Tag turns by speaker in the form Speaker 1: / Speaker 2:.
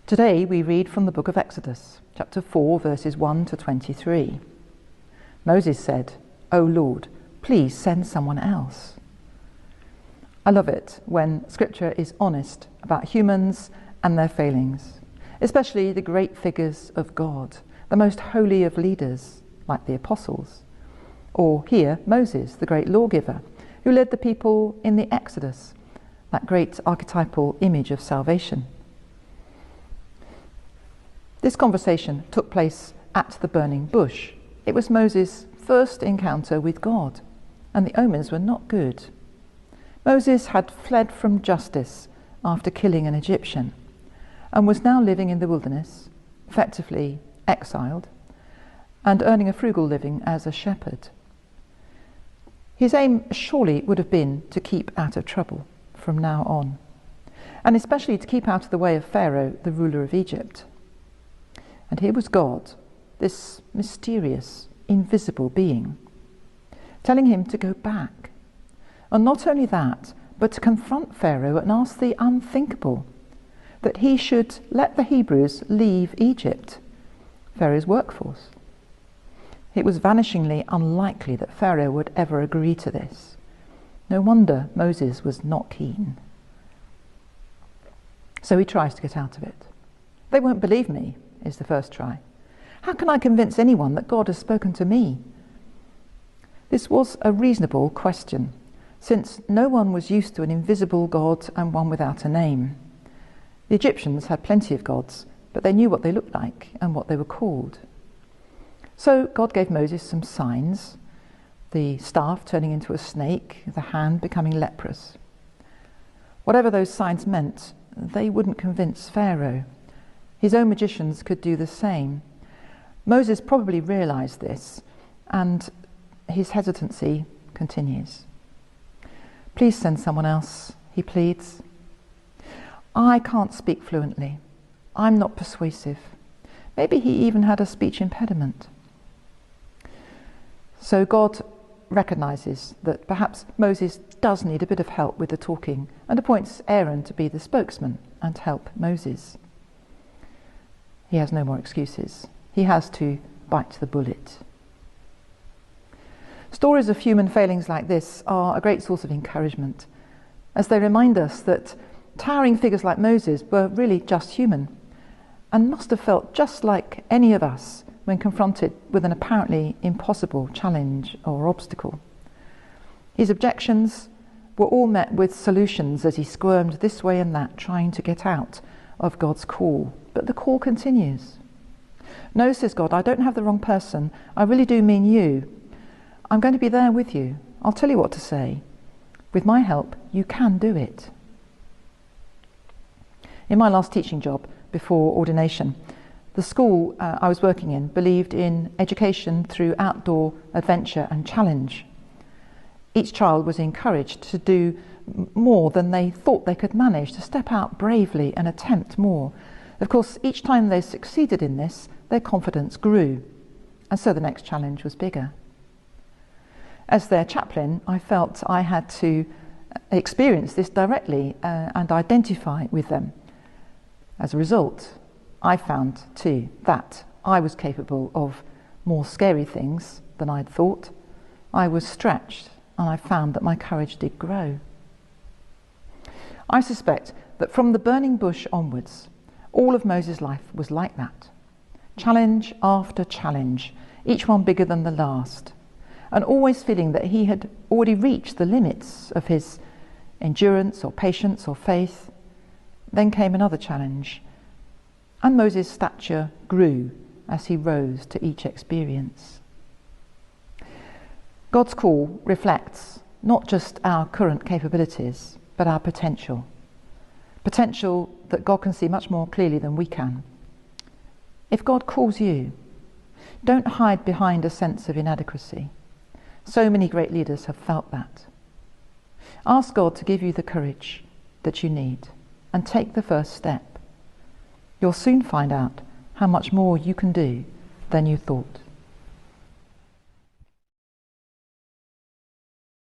Speaker 1: Today we read from the book of Exodus, chapter 4, verses 1 to 23. Moses said, "O Lord, please send someone else." I love it when Scripture is honest about humans and their failings, especially the great figures of God, the most holy of leaders, like the apostles. Or here, Moses, the great lawgiver, who led the people in the Exodus, that great archetypal image of salvation. This conversation took place at the burning bush. It was Moses' first encounter with God, and the omens were not good. Moses had fled from justice after killing an Egyptian, and was now living in the wilderness, effectively exiled, and earning a frugal living as a shepherd. His aim surely would have been to keep out of trouble from now on, and especially to keep out of the way of Pharaoh, the ruler of Egypt. And here was God, this mysterious, invisible being, telling him to go back. And not only that, but to confront Pharaoh and ask the unthinkable, that he should let the Hebrews leave Egypt, Pharaoh's workforce. It was vanishingly unlikely that Pharaoh would ever agree to this. No wonder Moses was not keen. So he tries to get out of it. "They won't believe me," is the first try. "How can I convince anyone that God has spoken to me?" This was a reasonable question, since no one was used to an invisible God and one without a name. The Egyptians had plenty of gods, but they knew what they looked like and what they were called. So God gave Moses some signs, the staff turning into a snake, the hand becoming leprous. Whatever those signs meant, they wouldn't convince Pharaoh. His own magicians could do the same. Moses probably realized this, and his hesitancy continues. "Please send someone else," he pleads. "I can't speak fluently. I'm not persuasive." Maybe he even had a speech impediment. So God recognizes that perhaps Moses does need a bit of help with the talking, and appoints Aaron to be the spokesman and help Moses. He has no more excuses. He has to bite the bullet. Stories of human failings like this are a great source of encouragement, as they remind us that towering figures like Moses were really just human, and must have felt just like any of us when confronted with an apparently impossible challenge or obstacle. His objections were all met with solutions as he squirmed this way and that, trying to get out of God's call. But the call continues. "No," says God, "I don't have the wrong person. I really do mean you. I'm going to be there with you. I'll tell you what to say. With my help, you can do it." In my last teaching job before ordination, the school I was working in believed in education through outdoor adventure and challenge. Each child was encouraged to do more than they thought they could manage, to step out bravely and attempt more. Of course, each time they succeeded in this, their confidence grew, and so the next challenge was bigger. As their chaplain, I felt I had to experience this directly and identify with them. As a result, I found too that I was capable of more scary things than I'd thought. I was stretched, and I found that my courage did grow. I suspect that from the burning bush onwards, all of Moses' life was like that. Challenge after challenge, each one bigger than the last, and always feeling that he had already reached the limits of his endurance or patience or faith. Then came another challenge, and Moses' stature grew as he rose to each experience. God's call reflects not just our current capabilities, but our potential. Potential that God can see much more clearly than we can. If God calls you, don't hide behind a sense of inadequacy. So many great leaders have felt that. Ask God to give you the courage that you need, and take the first step. You'll soon find out how much more you can do than you thought.